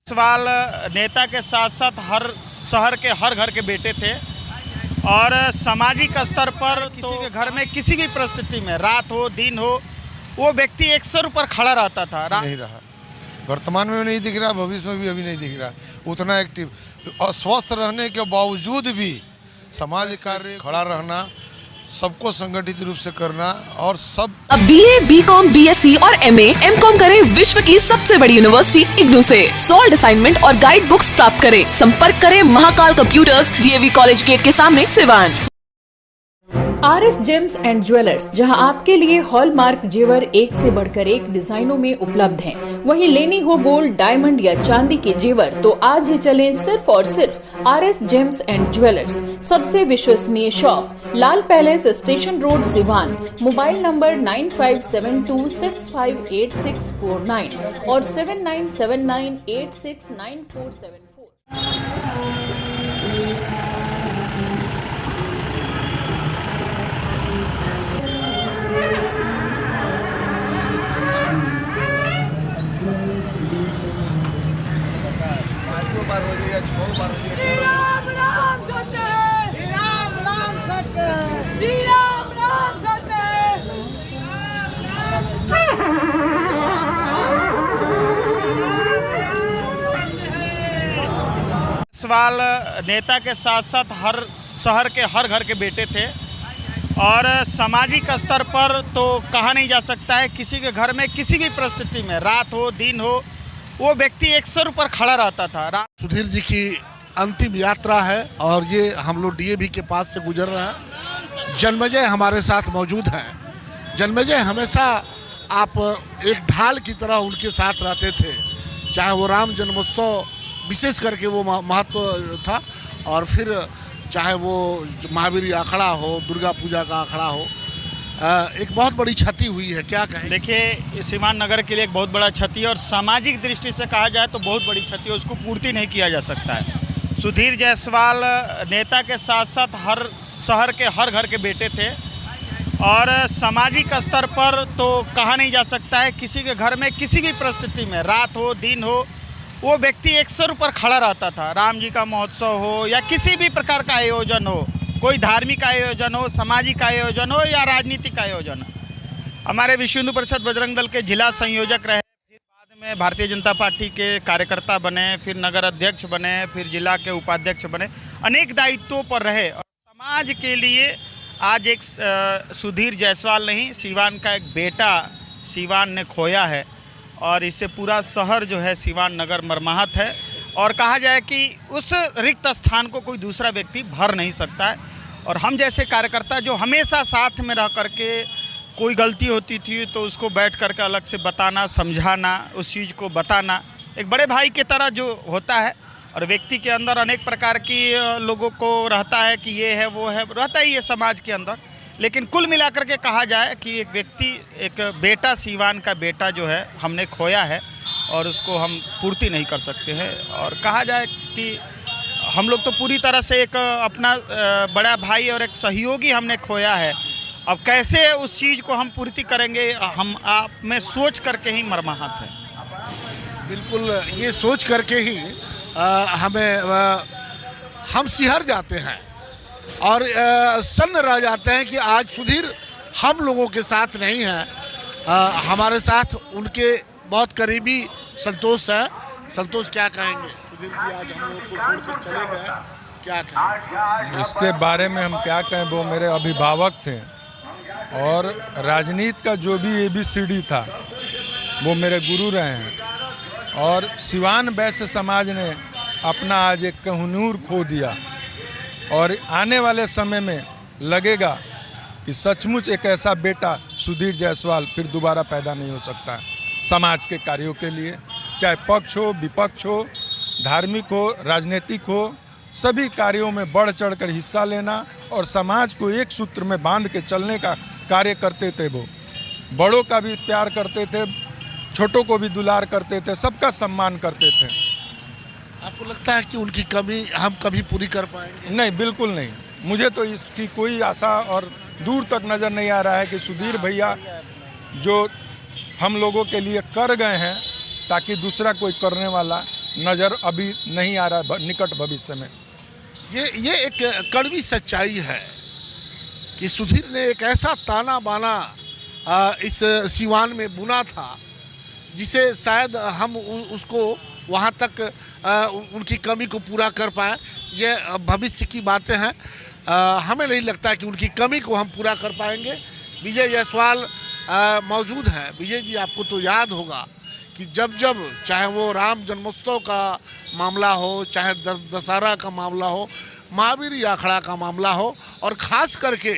सवाल नेता के साथ साथ हर शहर के हर घर के बेटे थे और सामाजिक स्तर पर किसी के घर में किसी भी परिस्थिति में रात हो दिन हो वो व्यक्ति एक सर ऊपर खड़ा रहता था। नहीं रहा, वर्तमान में भी नहीं दिख रहा, भविष्य में भी अभी नहीं दिख रहा उतना एक्टिव। और स्वस्थ रहने के बावजूद भी समाज कार्य खड़ा रहना, सबको संगठित रूप से करना और सब। अब BA, BCom, BSc और MA, MCom करें विश्व की सबसे बड़ी यूनिवर्सिटी इग्नू से। सॉल्ड असाइनमेंट और गाइड बुक्स प्राप्त करें। संपर्क करें Mahakal computers, DAV college gate के सामने, Siwan. RS gems and jewellers, जहां आपके लिए हॉलमार्क जेवर एक से बढ़कर एक डिजाइनों में उपलब्ध हैं। वहीं लेनी हो गोल्ड, डायमंड या चांदी के जेवर तो आज ही चलें सिर्फ और सिर्फ RS जेम्स एंड ज्वेलर्स। सबसे विश्वसनीय shop, Lal palace, station road, Siwan. Mobile number 9572658649 और 7979869474। राम राम सत्य, राम राम सत्य, श्री राम राम सत्य। सवाल नेता के साथ साथ हर शहर के हर घर के बेटे थे और सामाजिक स्तर पर तो कहा नहीं जा सकता है, किसी के घर में किसी भी परिस्थिति में रात हो दिन हो वो व्यक्ति एक सर ऊपर खड़ा रहता था। सुधीर जी की अंतिम यात्रा है और ये हम लोग DAV के पास से गुजर रहे हैं। जन्मजय हमारे साथ मौजूद हैं। जन्मजय हमेशा आप एक ढाल की तरह उनके साथ रहते थे, चाहे वो राम जन्मोत्सव विशेष करके वो महत्व था, और फिर चाहे वो महावीर अखाड़ा हो, दुर्गा पूजा का अखाड़ा हो। एक बहुत बड़ी क्षति हुई है, क्या कहें? देखिए, सिवान नगर के लिए एक बहुत बड़ा क्षति है और सामाजिक दृष्टि से कहा जाए तो बहुत बड़ी क्षति है, उसको पूर्ति नहीं किया जा सकता है। सुधीर जायसवाल नेता के साथ साथ हर शहर के हर घर के बेटे थे और सामाजिक स्तर पर तो कहा नहीं जा सकता है, किसी के घर में किसी भी परिस्थिति में रात हो दिन हो वो व्यक्ति एक सर ऊपर खड़ा रहता था। राम जी का महोत्सव हो या किसी भी प्रकार का आयोजन हो, कोई धार्मिक आयोजन हो, सामाजिक आयोजन हो या राजनीतिक आयोजन हो। हमारे विश्व हिंदू परिषद बजरंग दल के जिला संयोजक रहे, फिर बाद में भारतीय जनता पार्टी के कार्यकर्ता बने, फिर नगर अध्यक्ष बने, फिर जिला के उपाध्यक्ष बने, अनेक दायित्वों पर रहे और समाज के लिए आज एक सुधीर जायसवाल नहीं, सिवान का एक बेटा सिवान ने खोया है और इससे पूरा शहर जो है सिवान नगर मर्माहत है। और कहा जाए कि उस रिक्त स्थान को कोई दूसरा व्यक्ति भर नहीं सकता है। और हम जैसे कार्यकर्ता जो हमेशा साथ में रह करके कोई गलती होती थी तो उसको बैठ करके अलग से बताना, समझाना, उस चीज़ को बताना एक बड़े भाई की तरह जो होता है। और व्यक्ति के अंदर अनेक प्रकार की लोगों को रहता है कि ये है वो है, रहता ही है समाज के अंदर। लेकिन कुल मिलाकर के कहा जाए कि एक व्यक्ति, एक बेटा, सिवान का बेटा जो है हमने खोया है और उसको हम पूर्ति नहीं कर सकते हैं। और कहा जाए कि हम लोग तो पूरी तरह से एक अपना बड़ा भाई और एक सहयोगी हमने खोया है। अब कैसे उस चीज़ को हम पूर्ति करेंगे, हम आप में सोच करके ही मर्माहत है। बिल्कुल, ये सोच करके ही हम सिहर जाते हैं और सन्न रह जाते हैं कि आज सुधीर हम लोगों के साथ नहीं है। हमारे साथ उनके बहुत करीबी संतोष है। संतोष, क्या कहेंगे? सुधीर जी आज हम लोग को छोड़कर चले गए, क्या कहें? इसके बारे में हम क्या कहें, वो मेरे अभिभावक थे और राजनीति का जो भी ABCD था वो मेरे गुरु रहे हैं। और सिवान वैश्य समाज ने अपना आज एक कहनूर खो दिया और आने वाले समय में लगेगा कि सचमुच एक ऐसा बेटा सुधीर जायसवाल फिर दोबारा पैदा नहीं हो सकता है। समाज के कार्यों के लिए, चाहे पक्ष हो, विपक्ष हो, धार्मिक हो, राजनीतिक हो, सभी कार्यों में बढ़ चढ़कर हिस्सा लेना और समाज को एक सूत्र में बांध के चलने का कार्य करते थे। वो बड़ों का भी प्यार करते थे, छोटों को भी दुलार करते थे, सबका सम्मान करते थे। आपको लगता है कि उनकी कमी हम कभी पूरी कर पाएंगे? नहीं, बिल्कुल नहीं। मुझे तो इसकी कोई आशा और दूर तक नज़र नहीं आ रहा है कि सुधीर भैया जो हम लोगों के लिए कर गए हैं ताकि दूसरा कोई करने वाला नज़र अभी नहीं आ रहा है निकट भविष्य में। ये एक कड़वी सच्चाई है कि सुधीर ने एक ऐसा ताना बाना इस सिवान में बुना था जिसे शायद हम उसको वहाँ तक उनकी कमी को पूरा कर पाए। ये भविष्य की बातें हैं, हमें नहीं लगता कि उनकी कमी को हम पूरा कर पाएंगे। विजय जायसवाल मौजूद हैं। विजय जी, आपको तो याद होगा कि जब चाहे वो राम जन्मोत्सव का मामला हो, चाहे दशहरा का मामला हो, महावीर अखाड़ा का मामला हो, और ख़ास करके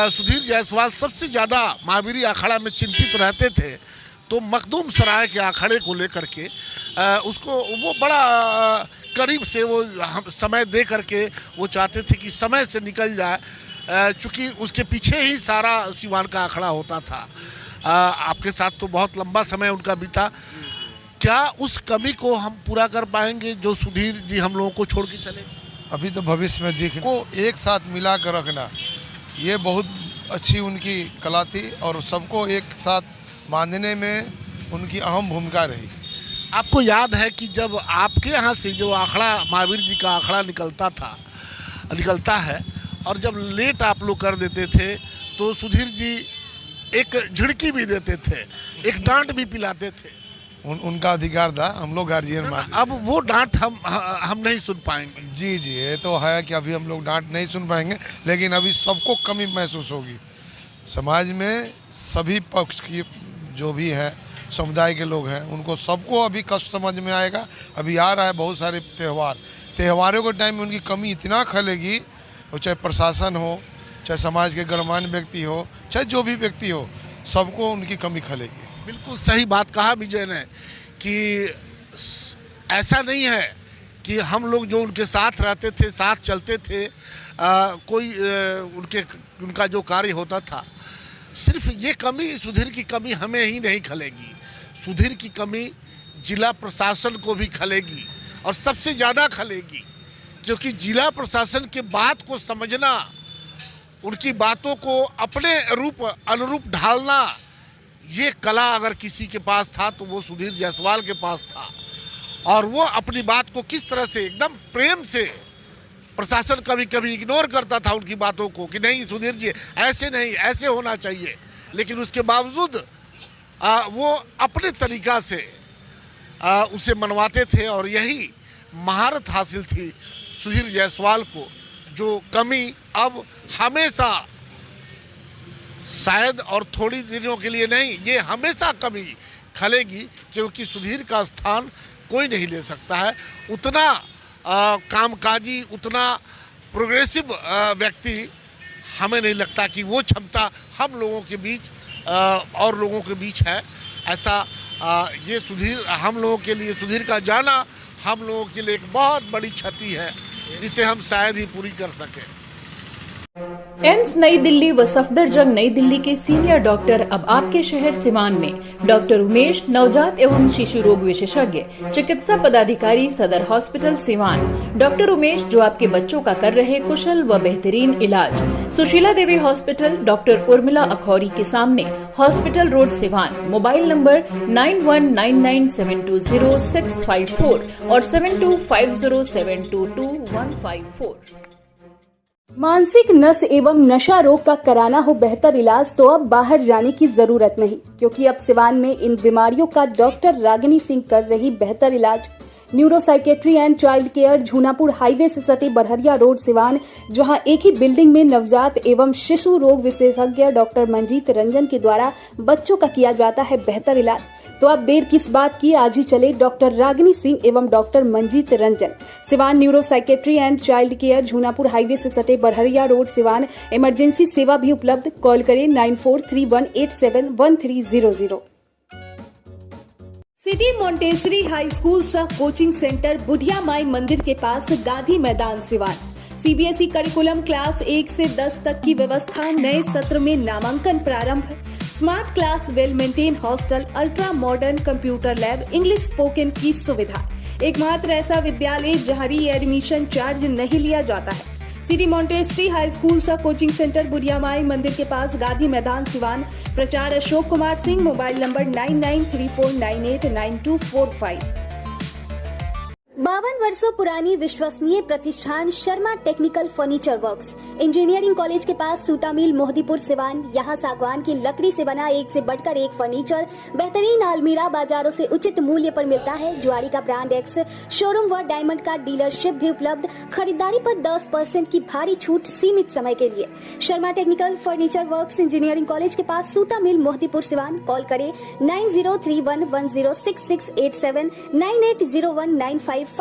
सुधीर जायसवाल सबसे ज़्यादा महावीर अखाड़ा में चिंतित रहते थे, तो मखदूम सराय के अखाड़े को लेकर के उसको वो बड़ा करीब से वो समय दे करके वो चाहते थे कि समय से निकल जाए, चूँकि उसके पीछे ही सारा सिवान का अखाड़ा होता था। आपके साथ तो बहुत लंबा समय उनका बीता। क्या उस कमी को हम पूरा कर पाएंगे जो सुधीर जी हम लोगों को छोड़ के चले? अभी तो भविष्य में दिख को एक साथ मिला कर रखना, ये बहुत अच्छी उनकी कला थी और सबको एक साथ बांधने में उनकी अहम भूमिका रही। आपको याद है कि जब आपके यहाँ से जो अखाड़ा महावीर जी का अखाड़ा निकलता है और जब लेट आप लोग कर देते थे तो सुधीर जी एक झिड़की भी देते थे, एक डांट भी पिलाते थे। उनका अधिकार था, हम लोग गार्जियन मान। अब वो डांट हम नहीं सुन पाएंगे। जी, ये तो है कि अभी हम लोग डांट नहीं सुन पाएंगे, लेकिन अभी सबको कमी महसूस होगी। समाज में सभी पक्ष की जो भी है समुदाय के लोग हैं, उनको सबको अभी कष्ट समझ में आएगा। अभी आ रहा है बहुत सारे त्योहारों के टाइम में उनकी कमी इतना खलेगी, वो चाहे प्रशासन हो, चाहे समाज के गणमान्य व्यक्ति हो, चाहे जो भी व्यक्ति हो, सबको उनकी कमी खलेगी। बिल्कुल सही बात कहा विजय ने कि ऐसा नहीं है कि हम लोग जो उनके साथ रहते थे, साथ चलते थे, कोई उनका जो कार्य होता था, सिर्फ ये कमी, सुधीर की कमी हमें ही नहीं खलेगी। सुधीर की कमी जिला प्रशासन को भी खलेगी और सबसे ज़्यादा खलेगी, क्योंकि जिला प्रशासन के बात को समझना, उनकी बातों को अपने अनुरूप ढालना, ये कला अगर किसी के पास था तो वो सुधीर जायसवाल के पास था। और वो अपनी बात को किस तरह से एकदम प्रेम से, प्रशासन कभी कभी इग्नोर करता था उनकी बातों को कि नहीं सुधीर जी ऐसे नहीं, ऐसे होना चाहिए, लेकिन उसके बावजूद वो अपने तरीक़ा से उसे मनवाते थे। और यही महारत हासिल थी सुधीर जायसवाल को, जो कमी अब हमेशा, शायद और थोड़ी दिनों के लिए नहीं, ये हमेशा कमी खलेगी, क्योंकि सुधीर का स्थान कोई नहीं ले सकता है। उतना कामकाजी, उतना प्रोग्रेसिव व्यक्ति, हमें नहीं लगता कि वो क्षमता हम लोगों के बीच और लोगों के बीच है। ऐसा ये सुधीर, हम लोगों के लिए सुधीर का जाना हम लोगों के लिए एक बहुत बड़ी क्षति है, जिसे हम शायद ही पूरी कर सकें। एम्स नई दिल्ली व सफदरजंग नई दिल्ली के सीनियर डॉक्टर अब आपके शहर सिवान में। डॉक्टर उमेश, नवजात एवं शिशु रोग विशेषज्ञ, चिकित्सा पदाधिकारी, सदर हॉस्पिटल सिवान। डॉक्टर उमेश जो आपके बच्चों का कर रहे कुशल व बेहतरीन इलाज। सुशीला देवी हॉस्पिटल, डॉक्टर उर्मिला अखौरी के सामने, hospital road Siwan. Mobile number 9199720654 और 7250722154। मानसिक नस एवं नशा रोग का कराना हो बेहतर इलाज तो अब बाहर जाने की जरूरत नहीं, क्योंकि अब सिवान में इन बीमारियों का डॉक्टर रागिनी सिंह कर रही बेहतर इलाज। Neuro psychiatry and child care, Jhunapur highway से सटे बड़हरिया रोड सिवान, जहां एक ही बिल्डिंग में नवजात एवं शिशु रोग विशेषज्ञ डॉक्टर मंजीत रंजन के द्वारा बच्चों का किया जाता है बेहतर इलाज। तो अब देर किस बात की, आज ही चले डॉक्टर रागिनी सिंह एवं doctor Manjeet Ranjan, Siwan neuro psychiatry and child care, Jhunapur highway से सटे बड़हरिया रोड सिवान। इमरजेंसी सेवा भी उपलब्ध, कॉल करें 9431871300। सिटी मॉन्टेसरी हाई स्कूल सह कोचिंग सेंटर, बुढ़िया माई मंदिर के पास, गांधी मैदान सिवान। सीबीएसई करिकुलम क्लास 1 से 10 तक की व्यवस्था, नए सत्र में नामांकन प्रारंभ। Smart class, well maintain hostel, ultra modern computer lab, English spoken की सुविधा। एकमात्र ऐसा विद्यालय जहां री एडमिशन चार्ज नहीं लिया जाता है। सिटी मॉन्टेसरी हाई स्कूल सह कोचिंग सेंटर, बुढ़िया माई मंदिर के पास, गांधी मैदान सिवान। प्रचार अशोक कुमार सिंह, मोबाइल नंबर 9934989245। 52 वर्षों पुरानी विश्वसनीय प्रतिष्ठान Sharma technical furniture works, engineering college के पास सूता मिल, मोहदीपुर, सिवान। यहाँ सागवान की लकड़ी से बना एक से बढ़कर एक फर्नीचर, बेहतरीन अलमीरा बाजारों से उचित मूल्य पर मिलता है। जुआरी का ब्रांड एक्स शोरूम व डायमंड का डीलरशिप भी उपलब्ध। खरीदारी पर 10% की भारी छूट सीमित समय के लिए। Sharma technical furniture works, engineering college के पास सूता मिल, मोहदीपुर, सिवान। कॉल करें 9031106687, 9801955631।